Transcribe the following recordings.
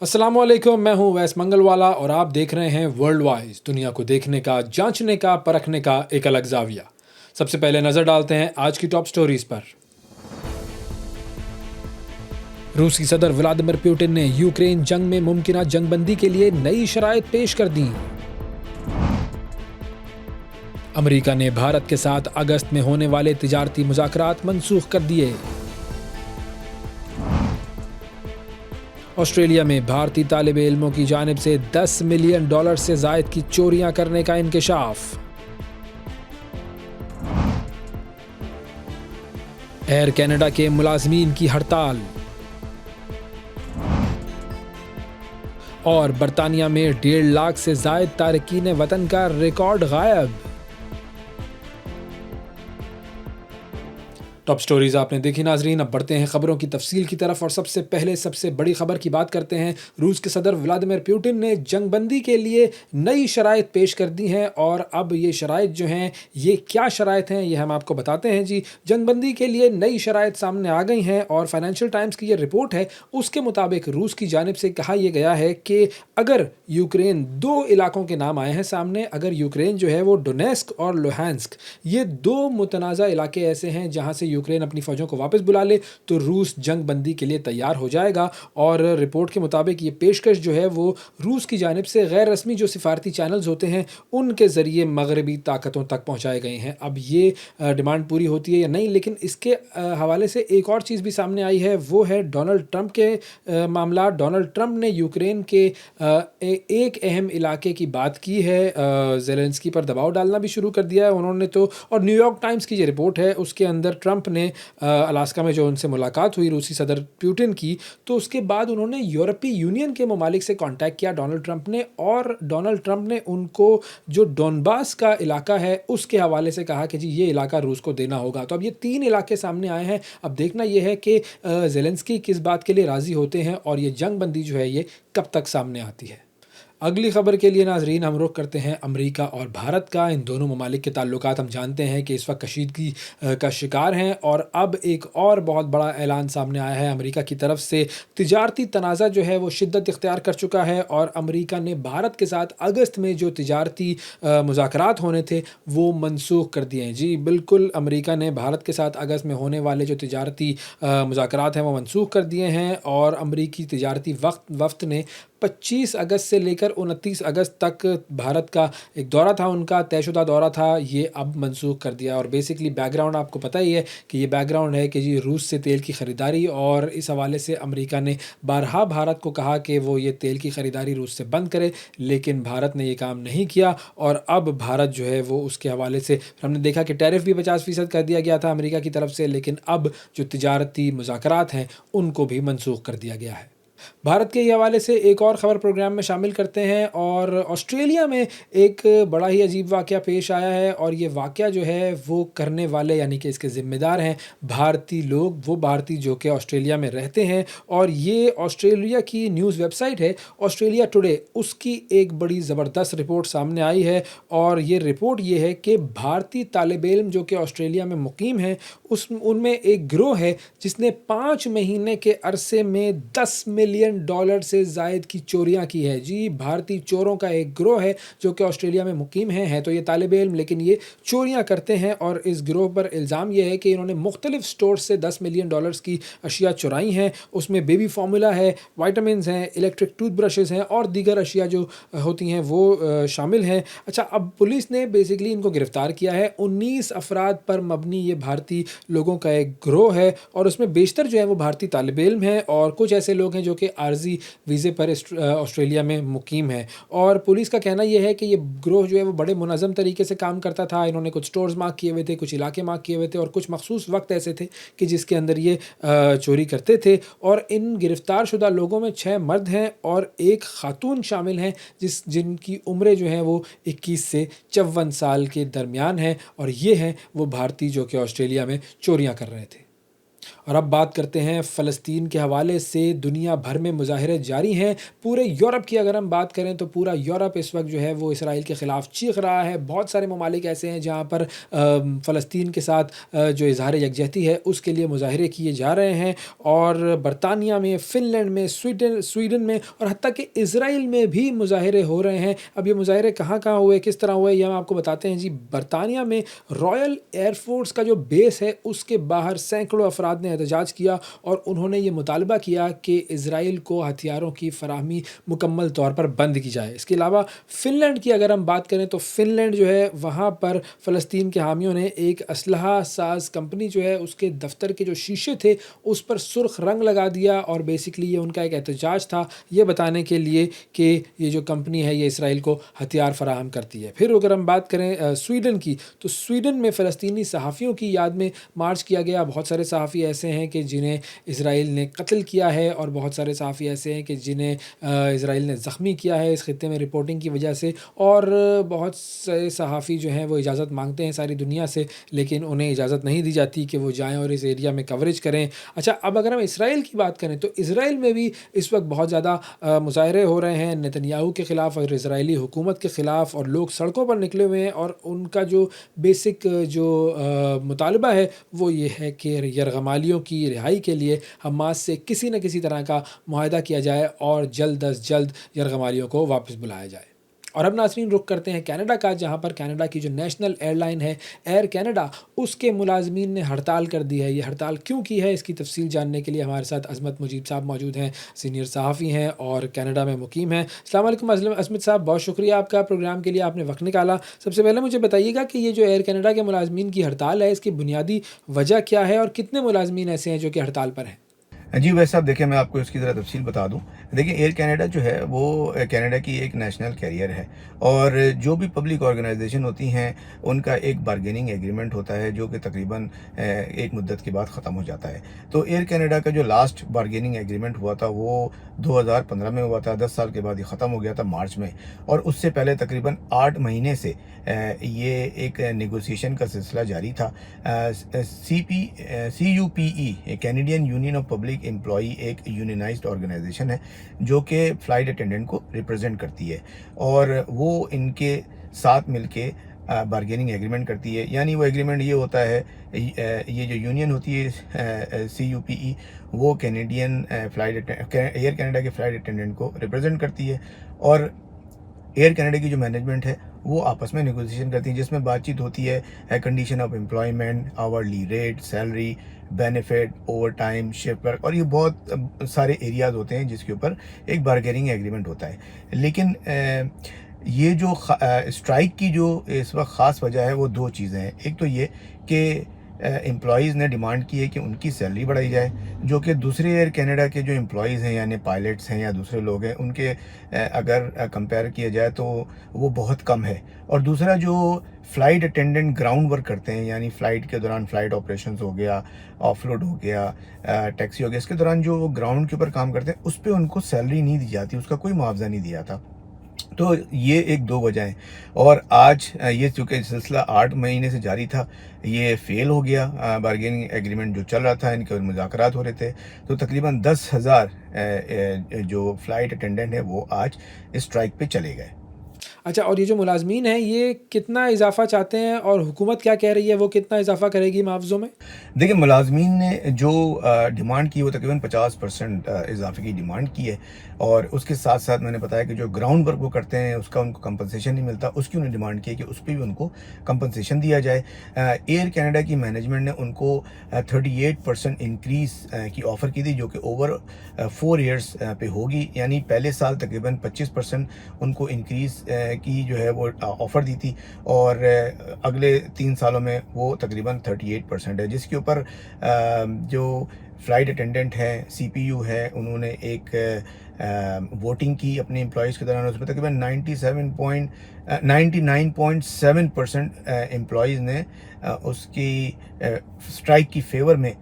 अस्सलामुअलैकुम, मैं हूं वैस मंगलवाला और आप देख रहे हैं वर्ल्ड वाइज, दुनिया को देखने का, जांचने का, परखने का एक अलग जाविया। सबसे पहले नजर डालते हैं आज की टॉप स्टोरीज पर। रूसी सदर व्लादिमीर पुतिन ने यूक्रेन जंग में मुमकिन जंगबंदी के लिए नई शराइत पेश कर दी। अमेरिका ने भारत के साथ अगस्त में होने वाले तिजारती मुज़ाकरात मंसूख कर दिए। ऑस्ट्रेलिया में भारतीय तालिब इल्मों की जानिब से $10 मिलियन से जायद की चोरियां करने का इंकशाफ। एयर कनाडा के मुलाजमीन की हड़ताल। और बरतानिया में 1.5 लाख से जायद तारकीन वतन का रिकॉर्ड गायब। टॉप स्टोरीज आपने देखी नाजरीन। अब बढ़ते हैं खबरों की तफसील की तरफ और सबसे पहले सबसे बड़ी खबर की बात करते हैं। रूस के सदर व्लादिमीर पुतिन ने जंगबंदी के लिए नई शराइत पेश कर दी हैं और अब ये शराइत जो हैं ये क्या शराइत हैं ये हम आपको बताते हैं जी। जंगबंदी के लिए नई शराइत सामने आ गई हैं और फाइनेंशियल टाइम्स की ये रिपोर्ट है, उसके मुताबिक रूस की जानिब से कहा यह गया है कि अगर यूक्रेन, दो इलाकों के नाम आए हैं सामने, अगर यूक्रेन जो है वो डोनेस्क और लुहांस्क, ये दो मुतनाज़ा इलाके ऐसे हैं जहाँ से यूक्रेन अपनी फौजों को वापस बुला ले तो रूस जंग बंदी के लिए तैयार हो जाएगा। और रिपोर्ट के मुताबिक ये पेशकश जो है वो रूस की जानिब से गैर रस्मी जो सिफारती चैनल्स होते हैं उनके ज़रिए मगरबी ताकतों तक पहुँचाए गए हैं। अब ये डिमांड पूरी होती है या नहीं, लेकिन इसके हवाले से एक और चीज़ भी सामने आई है, वो है डोनाल्ड ट्रंप के मामला। डोनाल्ड ट्रंप ने यूक्रेन के एक अहम इलाके की बात की है, ज़ेलेंस्की पर दबाव डालना भी शुरू कर दिया है उन्होंने तो। और न्यूयॉर्क टाइम्स की ये रिपोर्ट है, उसके अंदर ट्रंप ने अलास्का में जो उनसे मुलाकात हुई रूसी सदर पुतिन की, तो उसके बाद उन्होंने यूरोपीय यूनियन के ममालिक से कांटेक्ट किया डोनाल्ड ट्रंप ने, और डोनाल्ड ट्रंप ने उनको जो डोनबास का इलाका है उसके हवाले से कहा कि जी ये इलाका रूस को देना होगा। तो अब ये 3 इलाके सामने आए हैं। अब देखना यह है कि ज़ेलेंस्की किस बात के लिए राज़ी होते हैं और ये जंग बंदी जो है ये कब तक सामने आती है। अगली खबर के लिए नाजरीन हम रुख करते हैं अमेरिका और भारत का। इन दोनों ममालिक के ताल्लुकात हम जानते हैं कि इस वक्त कशीदगी का शिकार हैं और अब एक और बहुत बड़ा ऐलान सामने आया है अमेरिका की तरफ से। तिजारती तनाज़ा जो है वो शिद्दत इख्तियार कर चुका है और अमेरिका ने भारत के साथ अगस्त में जो तिजारती मुज़ाकरात होने थे वो मनसूख कर दिए हैं। जी बिल्कुल, अमेरिका ने भारत के साथ अगस्त में होने वाले जो तिजारती मुज़ाकरात हैं वो मनसूख कर दिए हैं और अमेरिकी तिजारती वफ़द ने 25 अगस्त से लेकर 29 अगस्त तक भारत का एक दौरा था, उनका तयशुदा दौरा था, ये अब मनसूख कर दिया। और बेसिकली बैकग्राउंड आपको पता ही है कि ये बैकग्राउंड है कि जी रूस से तेल की ख़रीदारी, और इस हवाले से अमेरिका ने बारहा भारत को कहा कि वो ये तेल की ख़रीदारी रूस से बंद करे, लेकिन भारत ने ये काम नहीं किया और अब भारत जो है वो उसके हवाले से हमने देखा कि टैरिफ भी 50% कर दिया गया था अमेरिका की तरफ से, लेकिन अब जो तिजारती मुज़ाकरात हैं उनको भी मनसूख कर दिया गया है। भारत के हवाले से एक और ख़बर प्रोग्राम में शामिल करते हैं और ऑस्ट्रेलिया में एक बड़ा ही अजीब वाक़या पेश आया है और ये वाक़या जो है वो करने वाले यानी कि इसके ज़िम्मेदार हैं भारतीय लोग, वो भारतीय जो कि ऑस्ट्रेलिया में रहते हैं। और ये ऑस्ट्रेलिया की न्यूज़ वेबसाइट है ऑस्ट्रेलिया टुडे, उसकी एक बड़ी ज़बरदस्त रिपोर्ट सामने आई है और ये रिपोर्ट ये है कि भारतीय तालिब इल्म जो कि ऑस्ट्रेलिया में मुकीम हैं उनमें एक गिरोह है जिसने 5 महीने के अरसे में $10 मिलियन से ज़ायद की चोरियां की है। जी भारतीय चोरों का एक गिरोह है जो कि ऑस्ट्रेलिया में मुकीम है तो ये तालिब इल्म, लेकिन ये चोरियां करते हैं और इस गिरोह पर इल्ज़ाम यह है कि इन्होंने मुख्तलिफ स्टोर से $10 मिलियन की अशिया चुराई हैं। उसमें बेबी फार्मूला है, वाइटामिन हैं, इलेक्ट्रिक टूथब्रशेज़ हैं और दीगर अशिया जो होती हैं वो शामिल हैं। अच्छा, अब पुलिस ने बेसिकली इनको गिरफ़्तार किया है। 19 अफराद पर मबनी ये भारतीय लोगों का एक गिरोह है और उसमें बेशतर जो है वो भारतीय तालिब इल्म हैं और कुछ ऐसे लोग हैं जो कि आर्जी वीज़े पर ऑस्ट्रेलिया में मुकीम है। और पुलिस का कहना यह है कि ये गिरोह जो है वो बड़े मुनज़्ज़म तरीके से काम करता था। इन्होंने कुछ स्टोर्स मार्क किए हुए थे, कुछ इलाके मार्क किए हुए थे और कुछ मखसूस वक्त ऐसे थे कि जिसके अंदर ये चोरी करते थे। और इन गिरफ़्तार शुदा लोगों में 6 मर्द हैं और एक खातून शामिल हैं जिनकी उम्रें जो हैं वो 21 से 54 साल के दरमियान हैं और ये हैं वो भारतीय जो कि ऑस्ट्रेलिया में चोरियां कर रहे थे। और अब बात करते हैं फ़लस्तीन के हवाले से। दुनिया भर में मुज़ाहरे जारी हैं। पूरे यूरोप की अगर हम बात करें तो पूरा यूरोप इस वक्त जो है वो इसराइल के ख़िलाफ़ चीख रहा है। बहुत सारे ममालिक ऐसे हैं जहाँ पर फ़लस्तीन के साथ जो इज़हार यकजहती है उसके लिए मुज़ाहरे किए जा रहे हैं। और बरतानिया में, फ़िनलैंड में, स्वीडन में और हत्ता कि इसराइल में भी मुज़ाहरे हो रहे हैं। अब ये मुज़ाहरे कहाँ कहाँ हुए, किस तरह हुए, ये हम आपको बताते हैं जी। बरतानिया में रॉयल एयरफोर्स का जो बेस है उसके बाहर सैकड़ों अफराद ने एहतजाज किया और उन्होंने ये मुतालबा किया कि इसराइल को हथियारों की फ़राहमी मुकम्मल तौर पर बंद की जाए। इसके अलावा फ़िनलैंड की अगर हम बात करें तो फ़िनलैंड जो है वहाँ पर फ़लस्तीन के हामियों ने एक असलहा साज़ कंपनी जो है उसके दफ्तर के जो शीशे थे उस पर सुर्ख रंग लगा दिया और बेसिकली ये उनका एक एहतजाज था, ये बताने के लिए कि ये जो कंपनी है ये इसराइल को हथियार फ़राहम करती है। फिर अगर हम बात करें स्वीडन की, तो स्वीडन में फ़लस्तीनी सहाफ़ियों की याद में मार्च किया गया। बहुत सारे सहाफ़ी ऐसे हैं कि जिन्हें इसराइल ने कत्ल किया है और बहुत सारे सहाफ़ी ऐसे हैं कि जिन्हें इसराइल ने ज़ख्मी किया है इस खित्ते में रिपोर्टिंग की वजह से। और बहुत से सहाफ़ी जो हैं वो इजाज़त मांगते हैं सारी दुनिया से, लेकिन उन्हें इजाज़त नहीं दी जाती कि वो जाएँ और इस एरिया में कवरेज करें। अच्छा, अब अगर हम इसराइल की बात करें तो इसराइल में भी इस वक्त बहुत ज़्यादा मुज़ाहरे हो रहे हैं नेतन्याहू के ख़िलाफ़ और इसराइली हुकूमत के ख़िलाफ़, और लोग सड़कों पर निकले हुए हैं। और उनका जो बेसिक जो मुतालबा है वो ये है कि यरगमालियों की रिहाई के लिए हमास से किसी न किसी तरह का मुआहदा किया जाए और जल्द अज़ जल्द यरगमालियों को वापस बुलाया जाए। और अब नाज़रीन रुख करते हैं कनाडा का, जहाँ पर कनाडा की जो नेशनल एयरलाइन है एयर कनाडा, उसके मुलाज़मीन ने हड़ताल कर दी है। ये हड़ताल क्यों की है इसकी तफसील जानने के लिए हमारे साथ अज़मत मुजीब साहब मौजूद हैं, सीनियर सहाफ़ी हैं और कनाडा में मुकीम हैं। अस्सलाम वालेकुम अज़मत साहब, बहुत शुक्रिया आपका प्रोग्राम के लिए, आपने वक्त निकाला। सबसे पहले मुझे बताइएगा कि ये जो एयर कनाडा के मुलाज़मीन की हड़ताल है इसकी बुनियादी वजह क्या है और कितने मुलाज़मीन ऐसे हैं जो कि हड़ताल पर हैं? जी, वैसे साहब देखिए मैं आपको इसकी ज़रा तफ़सील बता दूँ। देखिए एयर कनाडा जो है वो कनाडा की एक नेशनल कैरियर है और जो भी पब्लिक ऑर्गेनाइजेशन होती हैं उनका एक बारगेनिंग एग्रीमेंट होता है जो कि तकरीबन एक मुद्दत के बाद ख़त्म हो जाता है। तो एयर कनाडा का जो लास्ट बारगेनिंग एग्रीमेंट हुआ था वो 2015 में हुआ था, 10 साल के बाद ये ख़त्म हो गया था मार्च में। और उससे पहले तकरीबन 8 महीने से ये एक नेगोशिएशन का सिलसिला जारी था। CUPE Canadian union of public employee एक यूनियनाइज्ड ऑर्गेनाइजेशन है जो कि फ़्लाइट अटेंडेंट को रिप्रेजेंट करती है और वो इनके साथ मिलके बारगेनिंग एग्रीमेंट करती है। यानी वो एग्रीमेंट ये होता है, ये जो यूनियन होती है CUPE वो कैनेडियन एयर कनाडा के फ़्लाइट अटेंडेंट को रिप्रेजेंट करती है और एयर कनाडा की जो मैनेजमेंट है वो आपस में नेगोशिएशन करती है जिसमें बातचीत होती है condition of employment, hourly rate, salary, benefit, over time, shift work और ये बहुत सारे एरियाज़ होते हैं जिसके ऊपर एक बारगेनिंग एग्रीमेंट होता है। लेकिन ये जो स्ट्राइक की जो इस वक्त ख़ास वजह है वो दो चीज़ें हैं। एक तो ये कि एम्प्लॉयज़ ने डिमांड की है कि उनकी सैलरी बढ़ाई जाए, जो कि दूसरे एयर कनाडा के जो एम्प्लॉयज़ हैं यानी पायलट्स हैं या दूसरे लोग हैं उनके अगर कंपेयर किया जाए तो वो बहुत कम है। और दूसरा जो फ़्लाइट अटेंडेंट ग्राउंड वर्क करते हैं यानी फ़्लाइट के दौरान फ़्लाइट ऑपरेशंस हो गया, ऑफलोड हो गया, टैक्सी हो गया, इसके दौरान जो ग्राउंड के ऊपर काम करते हैं उस पर उनको सैलरी नहीं दी जाती, उसका कोई मुआवजा नहीं दिया था। तो ये एक दो वजहें। और आज ये चूँकि सिलसिला 8 महीने से जारी था, ये फ़ेल हो गया। बारगेनिंग एग्रीमेंट जो चल रहा था, इनके मुज़ाकरात हो रहे थे, तो तकरीबन 10,000 जो फ़्लाइट अटेंडेंट हैं वो आज स्ट्राइक पे चले गए। अच्छा, और ये जो मुलाज़मीन हैं ये कितना इज़ाफ़ा चाहते हैं और हुकूमत क्या कह रही है, वो कितना इज़ाफ़ा करेगी मुआवज़ों में? देखिए मुलाज़मीन ने जो डिमांड की वो तकरीबन 50% इज़ाफ़े की डिमांड की है और उसके साथ साथ मैंने बताया कि जो ग्राउंड वर्क वो करते हैं उसका उनको कंपनसेशन नहीं मिलता, उसकी उन्होंने डिमांड की है कि उस पे भी उनको कंपनसेशन दिया जाए। एयर कनाडा की मैनेजमेंट ने उनको 38% इंक्रीज़ की ऑफ़र की थी जो कि ओवर 4 ईयर्स पे होगी। यानी पहले साल तकरीबन 25% उनको इंक्रीज़ की जो है वो ऑफ़र दी थी और अगले 3 सालों में वो तकरीबन 38% है, जिसके ऊपर जो फ़्लाइट अटेंडेंट हैं, CPU है, उन्होंने एक वोटिंग की अपने एम्प्लॉइज़ के दौरान। उसमें तकरीबन 99.7% एम्प्लॉइज़ ने उसकी स्ट्राइक की फ़ेवर में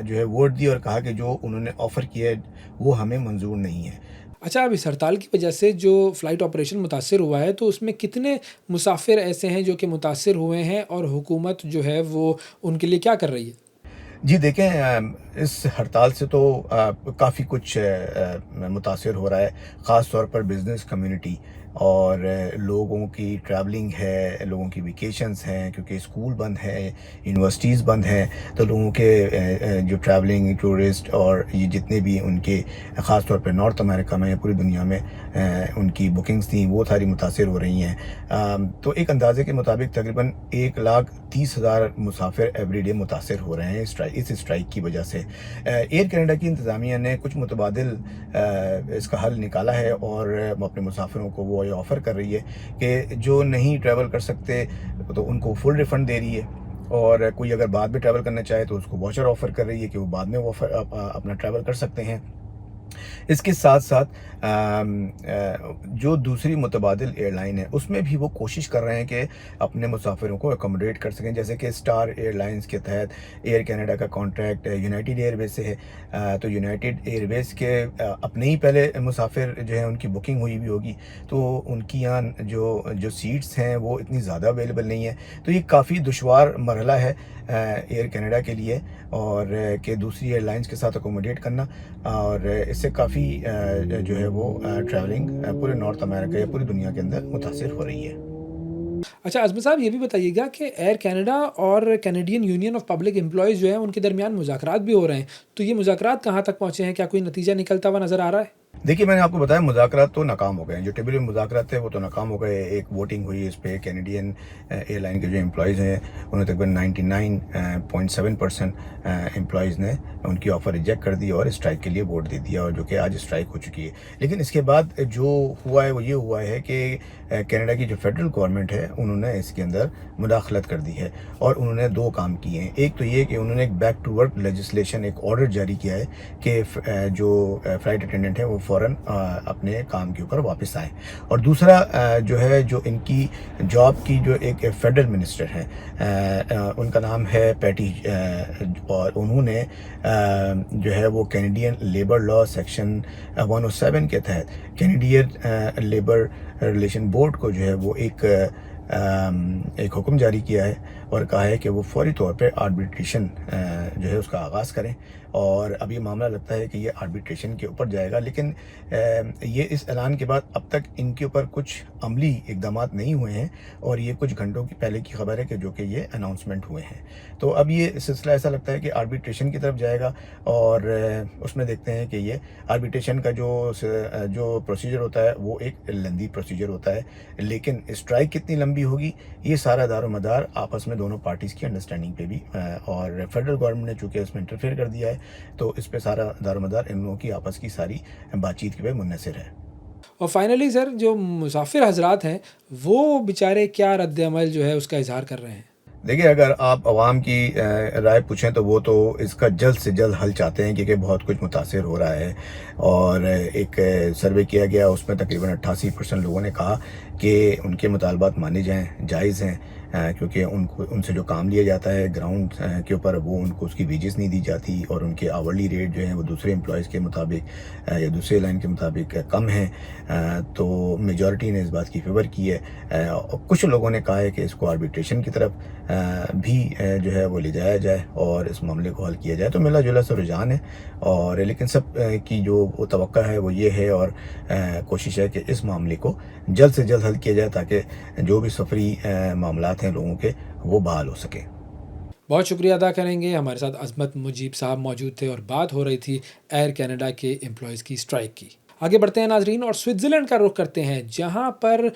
जो है वोट दी और कहा कि जो उन्होंने ऑफ़र किया है वो हमें मंजूर नहीं है। अच्छा, अब इस हड़ताल की वजह से जो फ़्लाइट ऑपरेशन मुतासिर हुआ है, तो उसमें कितने मुसाफ़िर ऐसे हैं जो कि मुतासिर हुए हैं और हुकूमत जो है वो उनके लिए क्या कर रही है? जी देखें, इस हड़ताल से तो काफ़ी कुछ मुतासिर हो रहा है, ख़ास तौर पर बिज़नेस कम्युनिटी और लोगों की ट्रैवलिंग है, लोगों की वेकेशंस हैं क्योंकि स्कूल बंद हैं, यूनिवर्सिटीज़ बंद हैं, तो लोगों के जो ट्रैवलिंग टूरिस्ट और ये जितने भी उनके ख़ास तौर पे नॉर्थ अमेरिका में या पूरी दुनिया में उनकी बुकिंग्स थी वो सारी मुतासिर हो रही हैं। तो एक अंदाज़े के मुताबिक तकरीबन 1,30,000 मुसाफिर एवरीडे मुतासिर हो रहे हैं इस स्ट्राइक की वजह से। एयर कनाडा की इंतज़ामिया ने कुछ मुतबादिल इसका हल निकाला है और वो अपने मुसाफिरों को वो ये ऑफ़र कर रही है कि जो नहीं ट्रैवल कर सकते तो उनको फुल रिफ़ंड दे रही है, और कोई अगर बाद में ट्रैवल करना चाहे तो उसको वाउचर ऑफ़र कर रही है कि वो बाद में वो अपना ट्रैवल कर सकते हैं। इसके साथ साथ जो दूसरी मुतबादिल एयरलाइन है उसमें भी वो कोशिश कर रहे हैं कि अपने मुसाफिरों को अकोमोडेट कर सकें, जैसे कि स्टार एयरलाइंस के तहत एयर कनाडा का कॉन्ट्रैक्ट यूनाइटेड एयरवेज से है। तो यूनाइटेड एयरवेज के अपने ही पहले मुसाफिर जो है उनकी बुकिंग हुई भी होगी, तो उनकी यहाँ जो जो सीट्स हैं वो इतनी ज़्यादा अवेलेबल नहीं है। तो ये काफ़ी दुशवार मरहला है एयर कनाडा के लिए, और कि दूसरी एयरलाइंस के साथ अकोमोडेट करना, और इससे काफ़ी जो है वो ट्रैवलिंग पूरे नॉर्थ अमेरिका या पूरी दुनिया के अंदर मुतासिर हो रही है। अच्छा अज़मत साहब ये भी बताइएगा कि एयर कनाडा और Canadian union of public employees जो है उनके दरमियान मुज़ाकरात भी हो रहे हैं, तो ये मुज़ाकरात कहाँ तक पहुँचे हैं? क्या कोई नतीजा निकलता हुआ नज़र आ रहा है? देखिए, मैंने आपको बताया मुज़ाकरात तो नाकाम हो गए हैं, जो टेबल पे मुज़ाकरात थे वो तो नाकाम हो गए। एक वोटिंग हुई इस पे, कैनेडियन एयरलाइन के जो एम्प्लॉइज़ हैं उन्होंने तकरीबन 99.7% एम्प्लॉइज़ ने उनकी ऑफ़र रिजेक्ट कर दी और स्ट्राइक के लिए वोट दे दिया, और जो कि आज स्ट्राइक हो चुकी है। लेकिन इसके बाद जो हुआ है वो ये हुआ है कि कनाडा की जो फेडरल गवर्नमेंट है उन्होंने इसके अंदर मुदाखलत कर दी है, और उन्होंने 2 काम किए हैं। एक तो ये कि उन्होंने एक बैक टू वर्क लेजिस्लेशन, एक ऑर्डर जारी किया है कि जो फ्लाइट अटेंडेंट हैं वो फ़ौरन अपने काम के ऊपर वापस आएँ। और दूसरा जो है, जो इनकी जॉब की जो एक फेडरल मिनिस्टर हैं, उनका नाम है पैटी, और उन्होंने जो है वो कैनेडियन लेबर लॉ सेक्शन 107 के तहत कैनेडियन लेबर रिलेशन बोर्ड को जो है वो एक हुक्म जारी किया है और कहा है कि वो फौरी तौर पे आर्बिट्रेशन जो है उसका आगाज़ करें। और अब ये मामला लगता है कि ये आर्बिट्रेशन के ऊपर जाएगा, लेकिन ये इस ऐलान के बाद अब तक इनके ऊपर कुछ अमली इक़दामात नहीं हुए हैं, और ये कुछ घंटों की पहले की खबर है कि जो कि ये अनाउंसमेंट हुए हैं। तो अब ये सिलसिला ऐसा लगता है कि आर्बिट्रेशन की तरफ जाएगा, और उसमें देखते हैं कि ये आर्बिट्रेशन का जो प्रोसीजर होता है वो एक लेंदी प्रोसीजर होता है, लेकिन स्ट्राइक कितनी लंबी होगी ये सारा दारोमदार आपस में दोनों पार्टीज़ की अंडरस्टैंडिंग पे भी, और फेडरल गवर्नमेंट ने चूँकि इसमें इंटरफेयर कर दिया है तो इस पे सारा दारोमदार इन लोगों की आपस की सारी बातचीत के पे मुनहसर है। और फाइनली सर जो मुसाफिर हज़रात हैं, वो बेचारे क्या रद्द-ए-अमल जो है उसका इज़हार कर रहे हैं? देखिए, अगर आप आवाम की राय पूछें तो वो तो इसका जल्द से जल्द हल चाहते हैं, क्योंकि बहुत कुछ मुतासिर हो रहा है। और एक सर्वे किया गया उसमें तकरीबन 88% लोगों ने कहा कि उनके मुतालबात माने जाएँ, जायज़ हैं, क्योंकि उनसे जो काम लिया जाता है ग्राउंड के ऊपर वो उनको उसकी वेजेस नहीं दी जाती, और उनके आवरली रेट जो हैं वो दूसरे एम्प्लॉयज़ के मुताबिक या दूसरे लाइन के मुताबिक कम हैं। तो मेजॉरिटी ने इस बात की फेवर की है। और कुछ लोगों ने कहा है कि इसको आर्बिट्रेशन की तरफ भी जो है वो ले जाया जाए और इस मामले को हल किया जाए। तो मिला जुला सा रुझान है, और लेकिन सब की जो वो तवक्का है वो ये है, और कोशिश है कि इस मामले को जल्द से जल्द हल किया जाए ताकि जो भी सफरी मामलात हैं लोगों के वो बहाल हो सकें। बहुत शुक्रिया अदा करेंगे। हमारे साथ अज़मत मुजीब साहब मौजूद थे और बात हो रही थी एयर कनाडा के एम्प्लॉयज़ की स्ट्राइक की। आगे बढ़ते हैं नाज़रीन और स्विट्ज़रलैंड का रुख करते हैं, जहां पर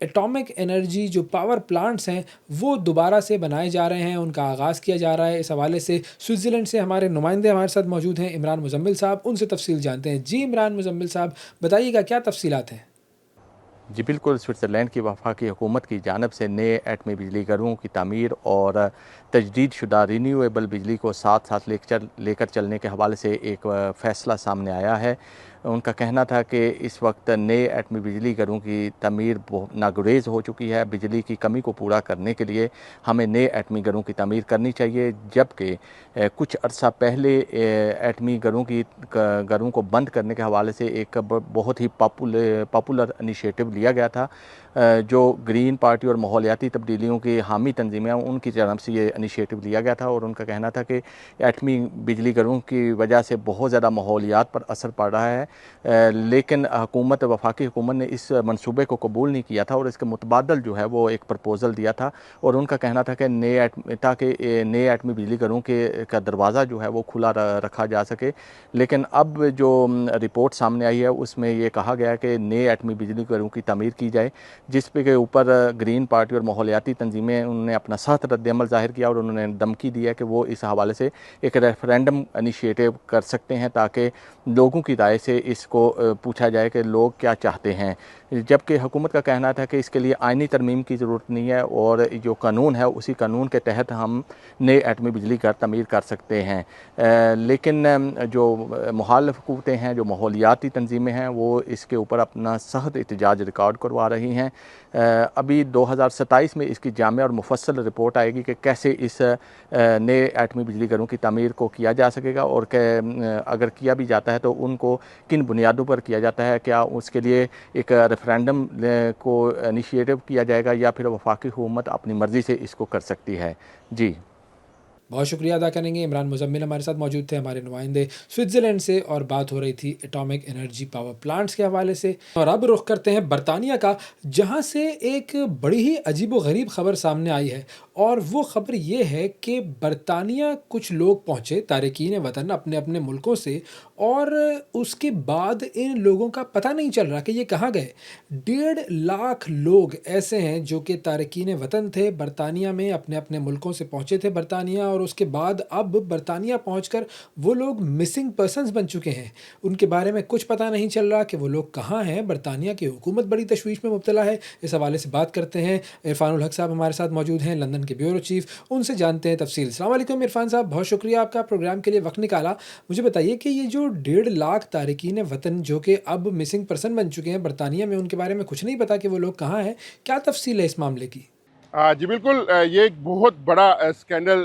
एटॉमिक एनर्जी जो पावर प्लांट्स हैं वो दोबारा से बनाए जा रहे हैं, उनका आगाज़ किया जा रहा है। इस हवाले से स्विट्ज़रलैंड से हमारे नुमाइंदे हमारे साथ मौजूद हैं, इमरान मुज़म्मिल साहब, उनसे तफ़सील जानते हैं। जी इमरान मुज़म्मिल साहब, बताइएगा क्या तफ़सीलात हैं? जी बिल्कुल, स्विट्ज़रलैंड की वफाकी हुकूमत की जानिब से नए एटमी बिजली घरों की तामीर और तजदीद शुदा रीन्यूएबल बिजली को साथ साथ लेकर चलने के हवाले से एक फ़ैसला सामने आया है। उनका कहना था कि इस वक्त नए एटमी बिजली घरों की तमीर नागुरेज हो चुकी है। बिजली की कमी को पूरा करने के लिए हमें नए एटमी घरों की तमीर करनी चाहिए, जबकि कुछ अर्सा पहले एटमी घरों को बंद करने के हवाले से एक बहुत ही पॉपुलर इनिशिएटिव लिया गया था। जो ग्रीन पार्टी और माहौलियाती तब्दीलियों की हामी तंजीमें उनकी तरफ से ये इनिशिएटिव लिया गया था, और उनका कहना था कि एटमी बिजली घरों की वजह से बहुत ज़्यादा माहौलियात पर असर पड़ रहा है। लेकिन वफाकी हुकूमत ने इस मनसूबे को कबूल नहीं किया था और इसके मुतबादल जो है वो एक प्रपोज़ल दिया था, और उनका कहना था कि नए एटमी बिजली घरों का दरवाज़ा जो है वो खुला रखा जा सके। लेकिन अब जो रिपोर्ट सामने आई है उसमें ये कहा गया कि नए एटमी बिजली घरों की तमीर की जाए, जिस पे के ऊपर ग्रीन पार्टी और माहौलियाती तंजीमें उन्होंने अपना सख्त रद्द-ए-अमल ज़ाहिर किया, और उन्होंने धमकी दी है कि वो इस हवाले से एक रेफरेंडम इनिशिएटिव कर सकते हैं ताकि लोगों की राय से इसको पूछा जाए कि लोग क्या चाहते हैं। जबकि हुकूमत का कहना था कि इसके लिए आइनी तरमीम की ज़रूरत नहीं है, और जो कानून है उसी कानून के तहत हम नए एटमी बिजली घर तमीर कर सकते हैं। लेकिन जो मुखालिफ हुकूमतें हैं, जो माहौलियाती तंजीमें हैं, वो इसके ऊपर अपना सख्त एहतजाज रिकॉर्ड करवा रही हैं। अभी 2027 में इसकी जामे और मुफस्सल रिपोर्ट आएगी कि कैसे इस नए एटमी बिजली घरों की तमीर को किया जा सकेगा, और अगर किया भी जाता है तो उनको किन बुनियादों पर किया जाता है। क्या उसके लिए एक रेफरेंडम को इनिशिएटिव किया जाएगा, या फिर वफाकी हुकूमत अपनी मर्ज़ी से इसको कर सकती है। जी, बहुत शुक्रिया अदा करेंगे। इमरान मुज़म्मिल हमारे साथ मौजूद थे, हमारे नुमाइंदे स्विट्ज़रलैंड से, और बात हो रही थी एटॉमिक एनर्जी पावर प्लांट्स के हवाले से। और अब रुख करते हैं बरतानिया का, जहां से एक बड़ी ही अजीबो-गरीब ख़बर सामने आई है, और वो ख़बर ये है कि बरतानिया कुछ लोग पहुँचे तारकीन वतन अपने अपने मुल्कों से, और उसके बाद इन लोगों का पता नहीं चल रहा कि ये कहाँ गए। 1.5 लाख लोग ऐसे हैं जो कि तारकीन वतन थे, बरतानिया में अपने अपने मुल्कों से पहुँचे थे बरतानिया, और उसके बाद अब बरतानिया पहुंचकर वो लोग मिसिंग पर्सन्स बन चुके हैं। उनके बारे में कुछ पता नहीं चल रहा कि वो लोग कहाँ हैं। बरतानिया की हुकूमत बड़ी तशवीश में मुब्तला है। इस हवाले से बात करते हैं। इरफानुल हक साहब हमारे साथ मौजूद हैं, लंदन के ब्यूरो चीफ, उनसे जानते हैं तफसील। अस्सलाम वालेकुम इरफान साहब, बहुत शुक्रिया आपका प्रोग्राम के लिए वक्त निकाला। मुझे बताइए कि ये जो 1.5 लाख तारकीन वतन जो कि अब मिसिंग पर्सन बन चुके हैं बरतानिया में, उनके बारे में कुछ नहीं पता कि वो लोग कहाँ हैं, क्या तफसील है इस मामले की? जी बिल्कुल, ये एक बहुत बड़ा स्कैंडल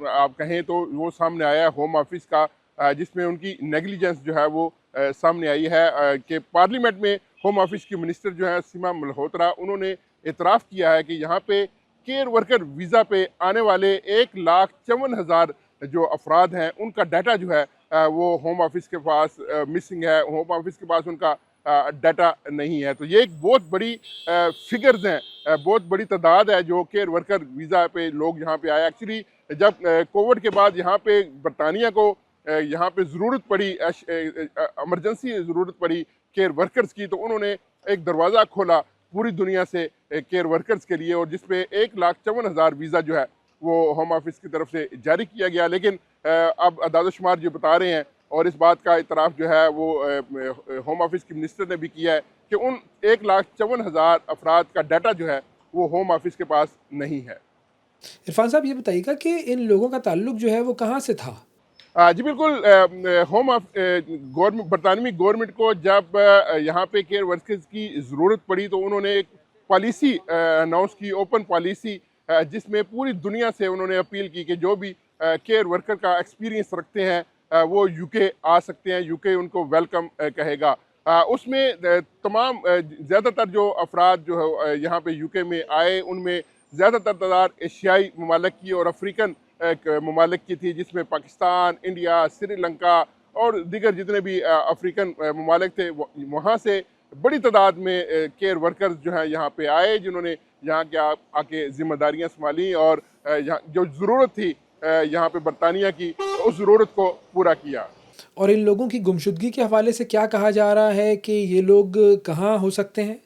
आप कहें तो वो सामने आया है होम ऑफिस का, जिसमें उनकी नेग्लिजेंस जो है वो सामने आई है कि पार्लियामेंट में होम ऑफिस की मिनिस्टर जो है सीमा मल्होत्रा, उन्होंने इतराफ़ किया है कि यहाँ पे केयर वर्कर वीज़ा पे आने वाले 1,54,000 जो अफराद हैं उनका डाटा जो है वो होम ऑफिस के पास मिसिंग है, होम ऑफिस के पास उनका डाटा नहीं है। तो ये एक बहुत बड़ी फिगर्स हैं, बहुत बड़ी तादाद है जो केयर वर्कर वीज़ा पे लोग यहाँ पे आए। एक्चुअली जब कोविड के बाद यहाँ पे बरतानिया को यहाँ पे ज़रूरत पड़ी, एमरजेंसी ज़रूरत पड़ी केयर वर्कर्स की, तो उन्होंने एक दरवाज़ा खोला पूरी दुनिया से केयर वर्कर्स के लिए, और जिसपे 1,54,000 वीज़ा जो है वो होम ऑफिस की तरफ से जारी किया गया। लेकिन अब अदाद-ओ-शुमार जो बता रहे हैं, और इस बात का इतराफ़ जो है वो होम ऑफिस की मिनिस्टर ने भी किया है कि उन 1,54,000 अफराद का डाटा जो है वो होम ऑफिस के पास नहीं है। इरफान साहब, ये बताइएगा कि इन लोगों का ताल्लुक जो है वो कहाँ से था? जी बिल्कुल, होम ऑफ गवर्नमेंट, बरतानवी गवर्नमेंट को जब यहाँ पे केयर वर्कर्स की ज़रूरत पड़ी तो उन्होंने एक पॉलिसी अनाउंस की, ओपन पॉलिसी, जिसमें पूरी दुनिया से उन्होंने अपील की कि जो भी केयर वर्कर का एक्सपीरियंस रखते हैं वो यूके आ सकते हैं, यूके उनको वेलकम कहेगा। उसमें तमाम ज़्यादातर जो अफराद जो है यहाँ पे यूके में आए, उनमें ज़्यादातर तादाद एशियाई ममालिक की और अफ्रीकन ममालिक की थी, जिसमें पाकिस्तान, इंडिया, श्रीलंका और दीगर जितने भी अफ्रीकन ममालिक थे, वहाँ से बड़ी तादाद में केयर वर्कर्स जो हैं यहाँ पे आए, जिन्होंने यहाँ के आके जिम्मेदारियाँ संभाली और यहाँ जो ज़रूरत थी यहाँ पे बरतानिया की, उस ज़रूरत को पूरा किया। और इन लोगों की गुमशुदगी के हवाले से क्या कहा जा रहा है कि ये लोग कहाँ हो सकते हैं?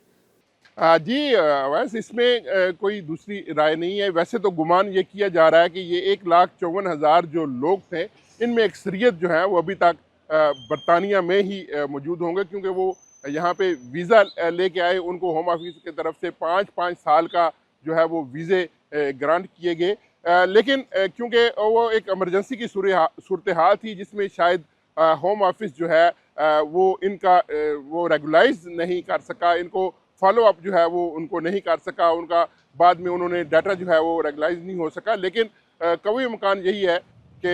जी, वैसे इसमें कोई दूसरी राय नहीं है। वैसे तो गुमान ये किया जा रहा है कि ये 1,54,000 जो लोग थे, इनमें अक्सरियत जो है वो अभी तक बरतानिया में ही मौजूद होंगे, क्योंकि वो यहाँ पे वीज़ा लेके आए। उनको होम ऑफिस की तरफ से 5-5 साल का जो है वो वीज़े ग्रांट किए गए। लेकिन क्योंकि वो एक एमरजेंसी की सूरत हाल थी, जिसमें शायद होम ऑफिस जो है वो इनका वो रेगुलाइज नहीं कर सका, इनको फॉलो अप जो है वो उनको नहीं कर सका, उनका बाद में उन्होंने डाटा जो है वो रेगुलाइज नहीं हो सका। लेकिन कवी मकान यही है कि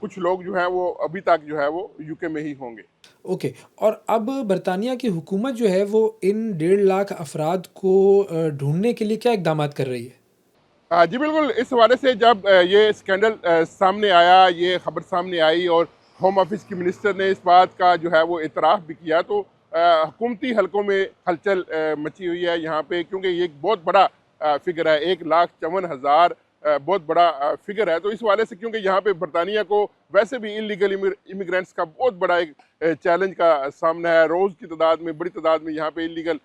कुछ लोग जो हैं वो अभी तक जो है वो यूके में ही होंगे। ओके। और अब बरतानिया की हुकूमत जो है वो इन 1.5 लाख अफराद को ढूंढने के लिए क्या इकदाम कर रही है? जी बिल्कुल, इस हवाले से जब ये स्कैंडल सामने आया, ये खबर सामने आई और होम ऑफिस की मिनिस्टर ने इस बात का जो है वो इतराफ़ भी किया, तो हुकूमती हलकों में हलचल मची हुई है यहाँ पे, क्योंकि ये एक बहुत बड़ा फिगर है, 1,54,000 बहुत बड़ा फिगर है। तो इस हवाले से, क्योंकि यहाँ पे बरतानिया को वैसे भी इलीगल इमिग्रेंट्स का बहुत बड़ा एक चैलेंज का सामना है, रोज़ की तादाद में, बड़ी तादाद में यहाँ पे इलीगल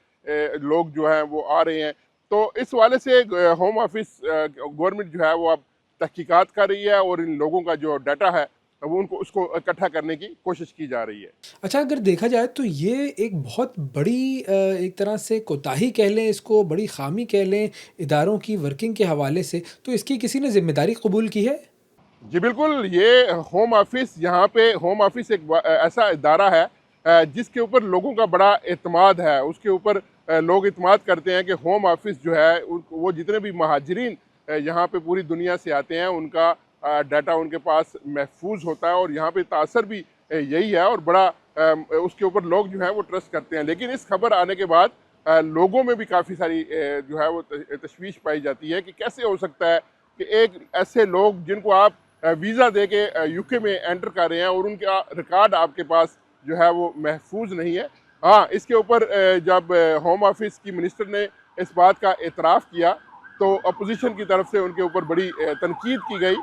लोग जो हैं वो आ रहे हैं। तो इस वाले से होम ऑफिस गवर्नमेंट जो है वो अब तहकीकात कर रही है और इन लोगों का जो डाटा है वो उनको उसको इकट्ठा करने की कोशिश की जा रही है। अच्छा, अगर देखा जाए तो ये एक बहुत बड़ी एक तरह से कोताही कह लें इसको, बड़ी ख़ामी कह लें इदारों की वर्किंग के हवाले से, तो इसकी किसी ने ज़िम्मेदारी कबूल की है? जी बिल्कुल, ये होम ऑफिस, यहाँ पे होम ऑफिस एक ऐसा इदारा है जिसके ऊपर लोगों का बड़ा एतमाद है, उसके ऊपर लोग एतमाद करते हैं कि होम ऑफिस जो है वो जितने भी महाजरीन यहाँ पे पूरी दुनिया से आते हैं उनका डाटा उनके पास महफूज होता है, और यहाँ पे तासर भी यही है, और बड़ा उसके ऊपर लोग जो है वो ट्रस्ट करते हैं। लेकिन इस खबर आने के बाद लोगों में भी काफ़ी सारी जो है वो तशवीश पाई जाती है कि कैसे हो सकता है कि एक ऐसे लोग जिनको आप वीज़ा दे के यूके में एंटर कर रहे हैं और उनका रिकॉर्ड आपके पास जो है वो महफूज नहीं है। हाँ, इसके ऊपर जब होम ऑफिस की मिनिस्टर ने इस बात का एतराफ़ किया तो अपोजिशन की तरफ से उनके ऊपर बड़ी तनकीद की गई,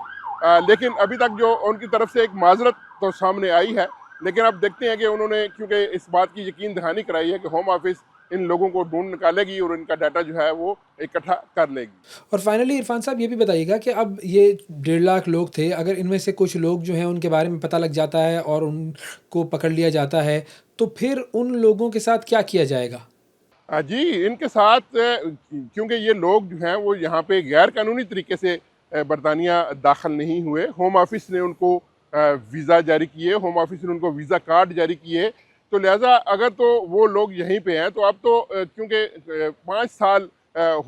लेकिन अभी तक जो उनकी तरफ से एक माजरत तो सामने आई है, लेकिन अब देखते हैं कि उन्होंने, क्योंकि इस बात की यकीन दहानी कराई है कि होम ऑफिस इन लोगों को ढूंढ निकालेगी और इनका डाटा जो है वो इकट्ठा कर लेगी। और फाइनली इरफान साहब ये भी बताइएगा कि अब ये 1.5 लाख लोग थे, अगर इनमें से कुछ लोग जो हैं उनके बारे में पता लग जाता है और उनको पकड़ लिया जाता है, तो फिर उन लोगों के साथ क्या किया जाएगा? जी, इनके साथ क्योंकि ये लोग जो हैं वो यहाँ पे गैर कानूनी तरीके से बरतानिया दाखिल नहीं हुए, होम ऑफिस ने उनको वीज़ा जारी किए, होम ऑफिस ने उनको वीज़ा कार्ड जारी किए, तो लिहाजा अगर तो वो लोग यहीं पे हैं तो अब तो क्योंकि 5 साल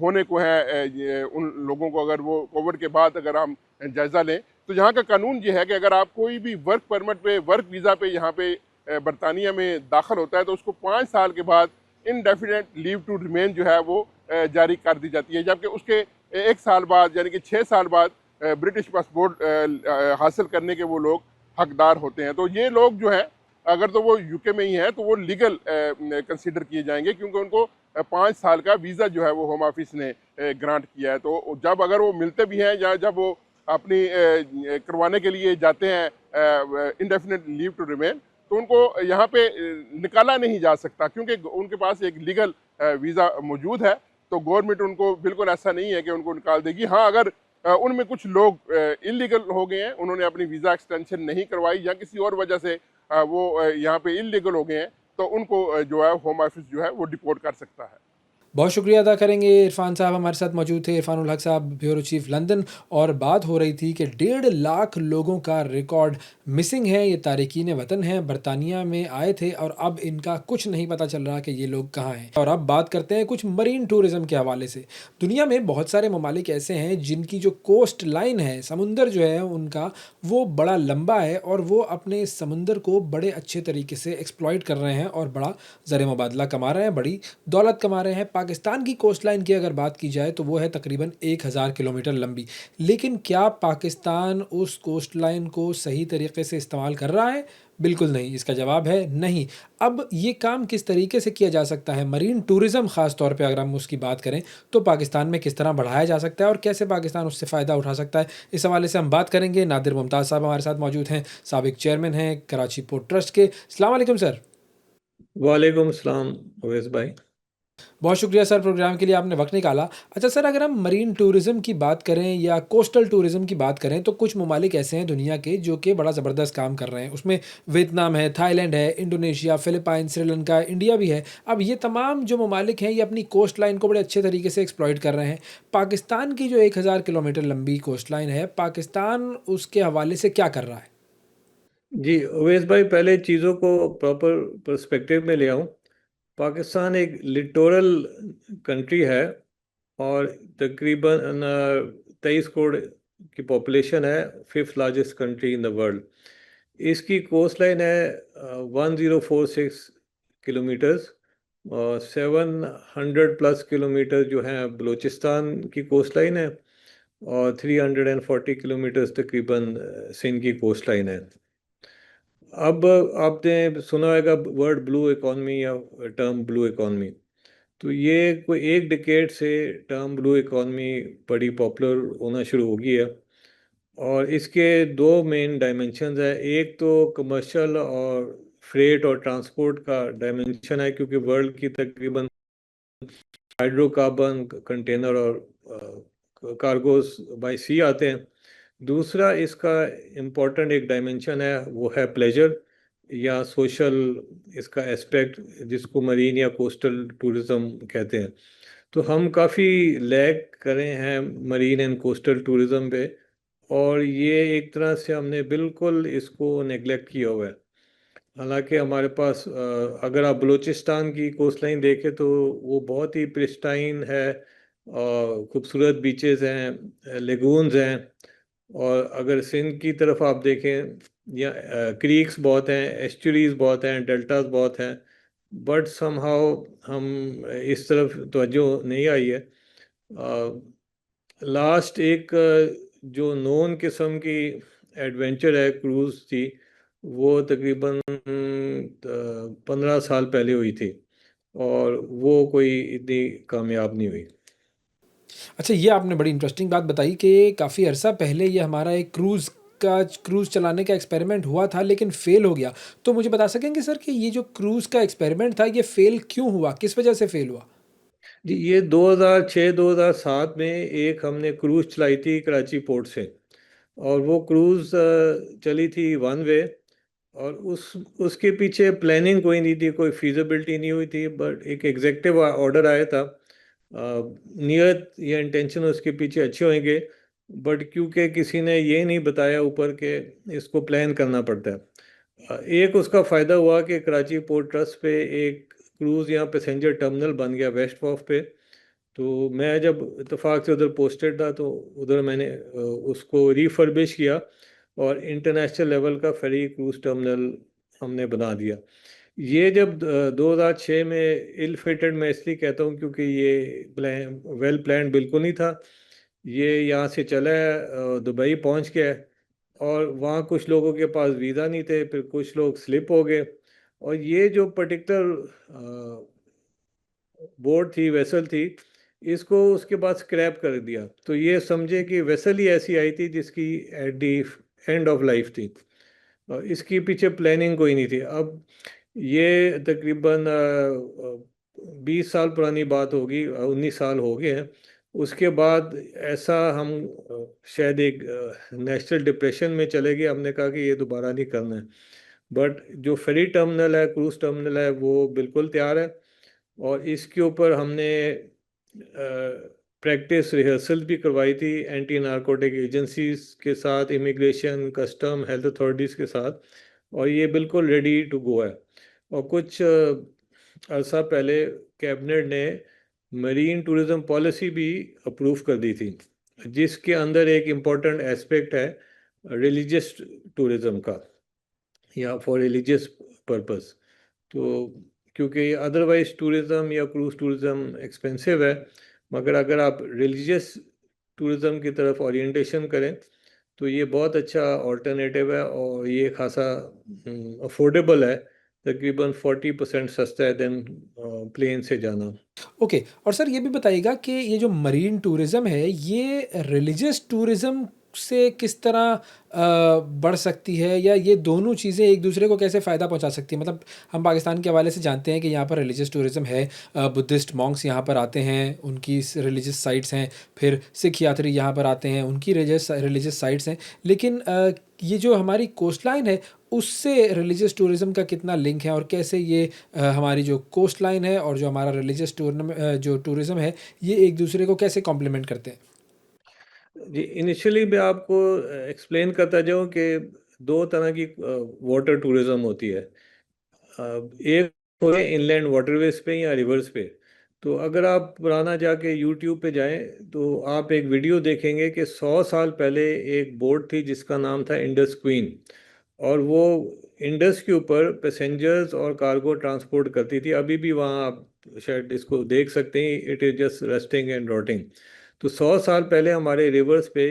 होने को हैं उन लोगों को, अगर वो कोविड के बाद अगर हम जायज़ा लें तो यहाँ का कानून ये है कि अगर आप कोई भी वर्क परमिट पे, वर्क वीज़ा पे यहाँ पे बरतानिया में दाखिल होता है तो उसको 5 साल के बाद इनडेफिनेट लीव टू रिमेन जो है वो जारी कर दी जाती है, जबकि उसके 1 साल बाद यानी कि 6 साल बाद ब्रिटिश पासपोर्ट हासिल करने के वो लोग हकदार होते हैं। तो ये लोग जो हैं अगर तो वो यूके में ही हैं तो वो लीगल कंसीडर किए जाएंगे, क्योंकि उनको 5 साल का वीज़ा जो है वो होम ऑफिस ने ग्रांट किया है। तो जब अगर वो मिलते भी हैं या जब वो अपनी करवाने के लिए जाते हैं इंडेफिनिट लीव टू रिमेन, तो उनको यहाँ पे निकाला नहीं जा सकता, क्योंकि उनके पास एक लीगल वीज़ा मौजूद है। तो गवर्नमेंट उनको बिल्कुल ऐसा नहीं है कि उनको निकाल देगी। हाँ, अगर उनमें कुछ लोग इलीगल हो गए हैं, उन्होंने अपनी वीज़ा एक्सटेंशन नहीं करवाई या किसी और वजह से वो यहाँ पे इलीगल हो गए हैं, तो उनको जो है होम ऑफिस जो है वो डिपोर्ट कर सकता है। बहुत शुक्रिया अदा करेंगे। इरफान साहब हमारे साथ मौजूद थे, इरफानुल हक साहब, ब्यूरो चीफ लंदन, और बात हो रही थी कि 1.5 लाख लोगों का रिकॉर्ड मिसिंग है। ये तारिकीन वतन हैं, बरतानिया में आए थे और अब इनका कुछ नहीं पता चल रहा कि ये लोग कहाँ हैं। और अब बात करते हैं कुछ मरीन टूरिज़म के हवाले से। दुनिया में बहुत सारे ममालिक ऐसे हैं जिनकी जो कोस्ट लाइन है, समुंदर जो है उनका, वो बड़ा लंबा है और वो अपने समुंदर को बड़े अच्छे तरीके से एक्सप्लॉइट कर रहे हैं और बड़ा ज़र मुबादला कमा रहे हैं, बड़ी दौलत कमा रहे हैं। पाकिस्तान की कोस्ट लाइन की अगर बात की जाए तो वो है तकरीबन 1000 किलोमीटर लंबी, लेकिन क्या पाकिस्तान उस कोस्ट लाइन को सही तरीके से इस्तेमाल कर रहा है? बिल्कुल नहीं। इसका जवाब है नहीं। अब ये काम किस तरीके से किया जा सकता है, मरीन टूरिज़म ख़ास तौर पे अगर हम उसकी बात करें तो पाकिस्तान में किस तरह बढ़ाया जा सकता है और कैसे पाकिस्तान उससे फ़ायदा उठा सकता है, इस हवाले से हम बात करेंगे। नादिर मुमताज़ साहब हमारे साथ मौजूद हैं, साबिक चेयरमैन हैं कराची पोर्ट ट्रस्ट के। अस्सलाम वालेकुम सर। वालेकुम अस्सलाम अवैस भाई। बहुत शुक्रिया सर, प्रोग्राम के लिए आपने वक्त निकाला। अच्छा सर, अगर हम मरीन टूरिज़म की बात करें या कोस्टल टूरिज़म की बात करें तो कुछ ममालिक ऐसे हैं दुनिया के जो कि बड़ा ज़बरदस्त काम कर रहे हैं। उसमें वियतनाम है, थाईलैंड है, इंडोनेशिया, फ़िलिपाइन, श्रीलंका, इंडिया भी है। अब ये तमाम जो ममालिक हैं ये अपनी कोस्ट लाइन को बड़े अच्छे तरीके से एक्सप्लॉइट कर रहे हैं। पाकिस्तान की जो 1000 किलोमीटर लंबी कोस्ट लाइन है, पाकिस्तान उसके हवाले से क्या कर रहा है? जी अवेश भाई, पहले चीज़ों को प्रॉपर पर्सपेक्टिव में ले आऊं। पाकिस्तान एक लिटोरल कंट्री है और तकरीबन 23 करोड़ की पॉपुलेशन है। Fifth largest country in the world. इसकी कोस्ट लाइन है 1046 किलोमीटर्स, और 700+ किलोमीटर जो है बलूचिस्तान की कोस्ट लाइन है, और 340 किलोमीटर्स तकरीबन सिंध की कोस्ट लाइन है। अब आपने सुना होगा वर्ड ब्लू इकॉनमी या टर्म ब्लू इकॉनमी। तो ये कोई एक डिकेड से टर्म ब्लू इकॉनमी बड़ी पॉपुलर होना शुरू हो गई है। और इसके दो मेन डायमेंशंस है। एक तो कमर्शियल और फ्रेट और ट्रांसपोर्ट का डायमेंशन है, क्योंकि वर्ल्ड की तकरीबन हाइड्रोकार्बन कंटेनर और कार्गोस बाय सी आते हैं। दूसरा इसका इम्पोर्टेंट एक डायमेंशन है, वो है प्लेजर या सोशल इसका एस्पेक्ट, जिसको मरीन या कोस्टल टूरिज्म कहते हैं। तो हम काफ़ी लैग कर रहे हैं मरीन एंड कोस्टल टूरिज्म पे, और ये एक तरह से हमने बिल्कुल इसको नेग्लेक्ट किया हुआ है। हालांकि हमारे पास अगर आप बलूचिस्तान की कोस्ट लाइन देखें तो वो बहुत ही प्रिस्टाइन है, और खूबसूरत बीचेस हैं, लेगून्स हैं। और अगर सिंध की तरफ आप देखें, या क्रीक्स बहुत हैं, एस्चुरीज बहुत हैं, डेल्टास बहुत हैं, बट समहाउ हम इस तरफ तवज्जो नहीं आई है। लास्ट एक जो नॉन किस्म की एडवेंचर है, क्रूज़ थी, वो तकरीबन 15 साल पहले हुई थी, और वो कोई इतनी कामयाब नहीं हुई। अच्छा, ये आपने बड़ी इंटरेस्टिंग बात बताई कि काफ़ी अरसा पहले ये हमारा एक क्रूज़ चलाने का एक्सपेरिमेंट हुआ था लेकिन फ़ेल हो गया। तो मुझे बता सकेंगे सर कि ये जो क्रूज़ का एक्सपेरिमेंट था ये फ़ेल क्यों हुआ? किस वजह से फ़ेल हुआ? जी, ये 2006-2007 में एक हमने क्रूज़ चलाई थी कराची पोर्ट से। और वो क्रूज़ चली थी वन वे, और उसके पीछे प्लानिंग कोई नहीं थी, कोई फीजिबिलिटी नहीं हुई थी, बट एक एग्जेक्टिव ऑर्डर आया था। नियत या इंटेंशन उसके पीछे अच्छे होंगे, बट क्योंकि किसी ने ये नहीं बताया ऊपर के इसको प्लान करना पड़ता है। एक उसका फ़ायदा हुआ कि कराची पोर्ट ट्रस्ट पे एक क्रूज़ या पैसेंजर टर्मिनल बन गया वेस्ट वॉफ पे। तो मैं जब इत्तेफाक से उधर पोस्टेड था, तो उधर मैंने उसको रिफर्बिश किया, और इंटरनेशनल लेवल का फेरी क्रूज टर्मिनल हमने बना दिया। ये जब 2006 में इल फेटेड, मैं इसलिए कहता हूँ क्योंकि ये प्लान वेल प्लान बिल्कुल नहीं था। ये यहाँ से चला है, दुबई पहुँच गया है, और वहाँ कुछ लोगों के पास वीज़ा नहीं थे, फिर कुछ लोग स्लिप हो गए, और ये जो पर्टिकुलर बोट थी, वेसल थी, इसको उसके बाद स्क्रैप कर दिया। तो ये समझे कि वेसल ही ऐसी आई थी जिसकी at the end of life थी, और इसकी पीछे प्लानिंग कोई नहीं थी। अब ये तकरीबन 20 साल पुरानी बात होगी, 19 साल हो गए हैं। उसके बाद ऐसा हम शायद एक नेशनल डिप्रेशन में चले गए। हमने कहा कि ये दोबारा नहीं करना है। बट जो फेरी टर्मिनल है, क्रूज टर्मिनल है, वो बिल्कुल तैयार है, और इसके ऊपर हमने प्रैक्टिस रिहर्सल भी करवाई थी एंटी नारकोटिक एजेंसीज के साथ, इमिग्रेशन, कस्टम, हेल्थ अथॉरिटीज़ के साथ, और ये बिल्कुल रेडी टू गो है। और कुछ अरसा पहले कैबिनेट ने मरीन टूरिज्म पॉलिसी भी अप्रूव कर दी थी, जिसके अंदर एक इम्पॉर्टेंट एस्पेक्ट है रिलीजियस टूरिज्म का, या फॉर रिलीजियस पर्पस। तो क्योंकि अदरवाइज टूरिज़्म या क्रूज़ टूरिज़्म एक्सपेंसिव है, मगर अगर आप रिलीजियस टूरिज़्म की तरफ ओरिएंटेशन करें तो ये बहुत अच्छा ऑल्टरनेटिव है, और ये खासा अफोर्डेबल है। तकरीबन 40% सस्ता है देन प्लेन से जाना। ओके, और सर ये भी बताइएगा कि ये जो मरीन टूरिज़्म है ये रिलीजियस टूरिज़्म से किस तरह बढ़ सकती है, या ये दोनों चीज़ें एक दूसरे को कैसे फ़ायदा पहुंचा सकती हैं? मतलब हम पाकिस्तान के हवाले से जानते हैं कि यहाँ पर रिलीजियस टूरिज़्म है, बुद्धिस्ट मॉन्क्स यहाँ पर आते हैं, उनकी रिलीजियस साइट्स हैं, फिर सिख यात्री यहाँ पर आते हैं, उनकी रिलीजियस साइट्स हैं। लेकिन ये जो हमारी कोस्ट लाइन है उससे रिलीजियस टूरिज़्म का कितना लिंक है, और कैसे ये हमारी जो कोस्ट लाइन है और जो हमारा रिलीजियस जो टूरिज़्म है ये एक दूसरे को कैसे कॉम्प्लीमेंट करते हैं? जी, इनिशियली मैं आपको एक्सप्लेन करता जाऊँ कि दो तरह की वाटर टूरिज्म होती है। एक तो है इनलैंड वाटरवेज पे या रिवर्स पे। तो अगर आप पुराना जाके यूट्यूब पे जाएं तो आप एक वीडियो देखेंगे कि 100 साल पहले एक बोट थी जिसका नाम था इंडस क्वीन, और वो इंडस के ऊपर पैसेंजर्स और कार्गो ट्रांसपोर्ट करती थी। अभी भी वहाँ आप शायद इसको देख सकते हैं, it is just resting and rotting. तो 100 साल पहले हमारे रिवर्स पे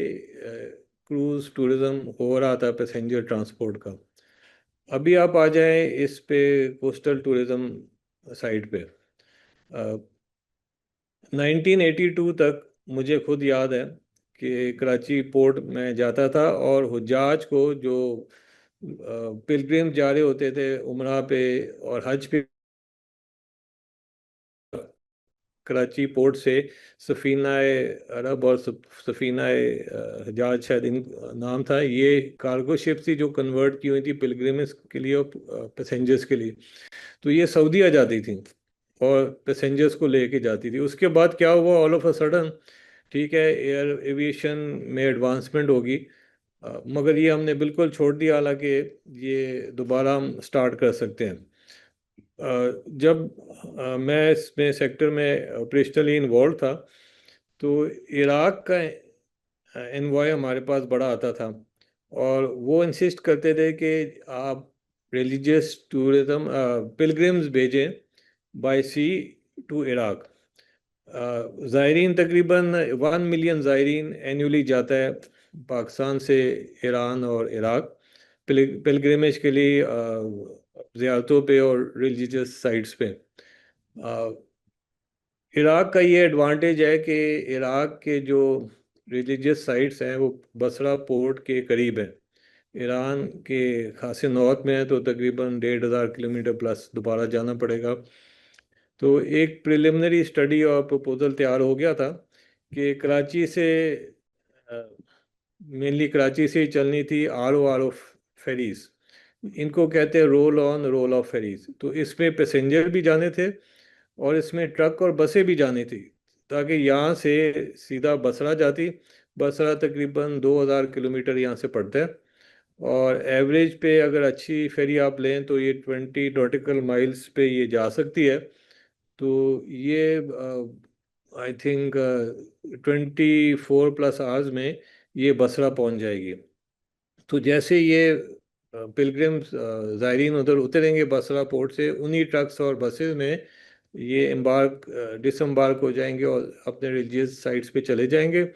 क्रूज टूरिज्म हो रहा था पैसेंजर ट्रांसपोर्ट का। अभी आप आ जाएं इस पे कोस्टल टूरिज्म साइड पे। 1982 तक मुझे खुद याद है कि कराची पोर्ट में जाता था और हुज्जाज को जो पिलग्रिम जा रहे होते थे उमरा पे और हज पे, कराची पोर्ट से सफ़ीना अरब और सफ़ीना हजाज शायद इन नाम था, ये कार्गो शिप थी जो कन्वर्ट की हुई थी पिलग्रिम्स के लिए और पैसेंजर्स के लिए। तो ये सऊदी आ जाती थी और पैसेंजर्स को लेके जाती थी। उसके बाद क्या हुआ, ऑल ऑफ अ सडन, ठीक है, एयर एविएशन में एडवांसमेंट होगी, मगर ये हमने बिल्कुल छोड़ दिया, हालांकि ये दोबारा हम स्टार्ट कर सकते हैं। जब मैं इसमें सेक्टर में ऑपरेशनली इन्वॉल्व था तो इराक का एनवॉय हमारे पास बड़ा आता था और वो इंसिस्ट करते थे कि आप रिलीजियस टूरिज्म पिलग्रिम्स भेजें बाय सी टू इराक। ज़ायरीन तकरीबन 1 मिलियन ज़ायरीन एनुअली जाता है पाकिस्तान से ईरान और इराक पिलग्रिमेज के लिए, ज़ियारतों पे और रिलीजियस साइट्स पे। इराक का ये एडवांटेज है कि इराक के जो रिलीजियस साइट्स हैं वो बसरा पोर्ट के करीब हैं। ईरान के खासे नॉर्थ में है तो तकरीबन 1,500 किलोमीटर प्लस दोबारा जाना पड़ेगा। तो एक प्रिलिमिनरी स्टडी और प्रपोजल तैयार हो गया था कि कराची से, मेनली कराची से ही चलनी थी आर ओ फेरीज। इनको कहते हैं roll on roll off ferries. तो इसमें पैसेंजर भी जाने थे और इसमें ट्रक और बसें भी जानी थी, ताकि यहाँ से सीधा बसरा जाती। बसरा तकरीबन 2,000 किलोमीटर यहाँ से पड़ता है और एवरेज पे अगर अच्छी फेरी आप लें तो ये 20 नॉटिकल माइल्स पे ये जा सकती है। तो ये आई थिंक 24 प्लस आवर्स में ये बसरा पहुंच जाएगी। तो जैसे ये पिलग्रिम्स ज़ायरीन उधर उतरेंगे बसरा पोर्ट से, उन्हीं ट्रक्स और बसेस में ये एम्बार्क डिसम्बार्क हो जाएंगे और अपने रिलीजियस साइट्स पे चले जाएंगे।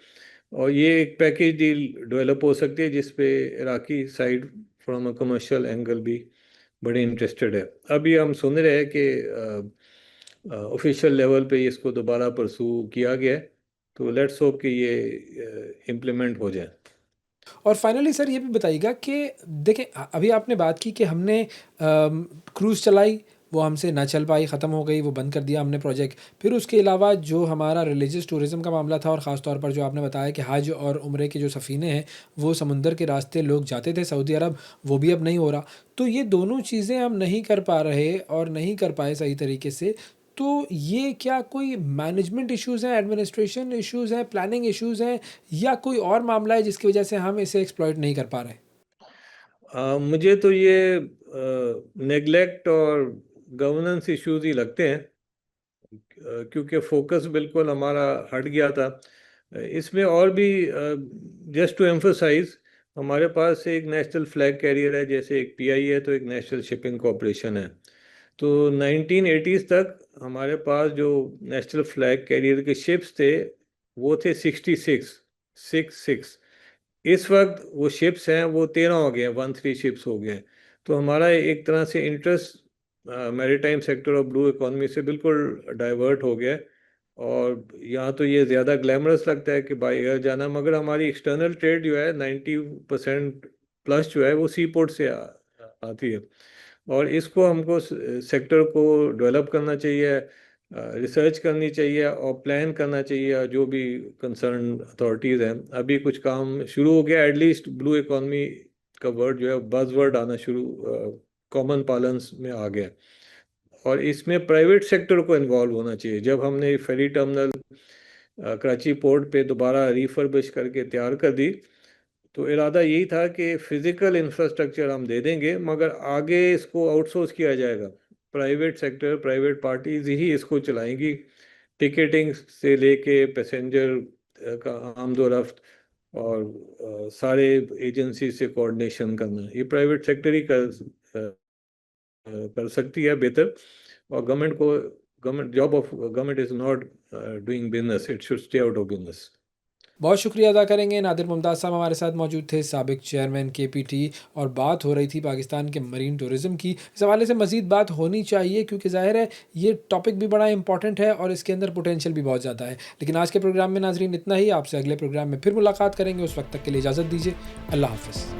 और ये एक पैकेज डील डेवलप हो सकती है जिसपे Iraqi side from a commercial angle भी बड़े इंटरेस्टेड है। अभी हम सुन रहे हैं कि ऑफिशियल लेवल पे इसको दोबारा परसू किया गया है, तो लेट्स होप कि ये इम्प्लीमेंट हो जाए। और फाइनली सर ये भी बताइएगा कि देखें अभी आपने बात की कि हमने क्रूज़ चलाई, वो हमसे ना चल पाई, ख़त्म हो गई, वो बंद कर दिया हमने प्रोजेक्ट। फिर उसके अलावा जो हमारा रिलीजियस टूरिज़्म का मामला था और ख़ास तौर पर जो आपने बताया कि हज और उम्रे के जो सफ़ीने हैं वो समुंदर के रास्ते लोग जाते थे सऊदी अरब, वो भी अब नहीं हो रहा। तो ये दोनों चीज़ें हम नहीं कर पा रहे और नहीं कर पाए सही तरीके से। तो ये क्या कोई मैनेजमेंट इश्यूज़ हैं, एडमिनिस्ट्रेशन इश्यूज़ हैं, प्लानिंग इश्यूज़ हैं, या कोई और मामला है जिसकी वजह से हम इसे एक्सप्लॉइट नहीं कर पा रहे? मुझे तो ये नेग्लेक्ट और गवर्नेंस इश्यूज ही लगते हैं, क्योंकि फोकस बिल्कुल हमारा हट गया था इसमें। और भी जस्ट टू एम्फोसाइज, हमारे पास एक नेशनल फ्लैग कैरियर है, जैसे एक पीआई है तो एक नेशनल शिपिंग कॉरपोरेशन है। तो 1980s तक हमारे पास जो नेशनल फ्लैग कैरियर के शिप्स थे वो थे 66। इस वक्त वो शिप्स हैं वो 13 हो गए हैं, 13 शिप्स हो गए हैं। तो हमारा एक तरह से इंटरेस्ट मैरीटाइम सेक्टर और ब्लू इकोनॉमी से बिल्कुल डाइवर्ट हो गया है। और यहाँ तो ये ज़्यादा ग्लैमरस लगता है कि बाई एयर जाना, मगर हमारी एक्सटर्नल ट्रेड जो है 90% प्लस जो है वो सी पोर्ट से आती है। और इसको हमको सेक्टर को डेवलप करना चाहिए, रिसर्च करनी चाहिए और प्लान करना चाहिए। जो भी कंसर्न अथॉरिटीज़ हैं, अभी कुछ काम शुरू हो गया, एटलीस्ट ब्लू इकोनॉमी का वर्ड जो है बज़ वर्ड आना शुरू कॉमन पालेंस में आ गया। और इसमें प्राइवेट सेक्टर को इन्वॉल्व होना चाहिए। जब हमने फेरी टर्मिनल कराची पोर्ट पे दोबारा रिफर्बिश करके तैयार कर दी तो इरादा यही था कि फिज़िकल इंफ्रास्ट्रक्चर हम दे देंगे, मगर आगे इसको आउटसोर्स किया जाएगा। प्राइवेट सेक्टर, प्राइवेट पार्टीज ही इसको चलाएंगी। टिकटिंग से लेके पैसेंजर का आमदोरफ्त और सारे एजेंसी से कोऑर्डिनेशन करना, ये प्राइवेट सेक्टर ही कर सकती है बेहतर। और government job of government is not doing business, it should stay out of business. बहुत शुक्रिया अदा करेंगे। नादिर मुमताज़ साहब हमारे साथ मौजूद थे, साबिक चेयरमैन KPT, और बात हो रही थी पाकिस्तान के मरीन टूरिज़्म की। इस हवाले से मज़ीद बात होनी चाहिए क्योंकि ज़ाहिर है ये टॉपिक भी बड़ा इंपॉर्टेंट है और इसके अंदर पोटेंशियल भी बहुत ज़्यादा है। लेकिन आज के प्रोग्राम में नाजरीन इतना ही। आपसे अगले प्रोग्राम में फिर मुलाकात करेंगे। उस वक्त तक के लिए इजाज़त दीजिए। अल्लाह हाफ़िज़।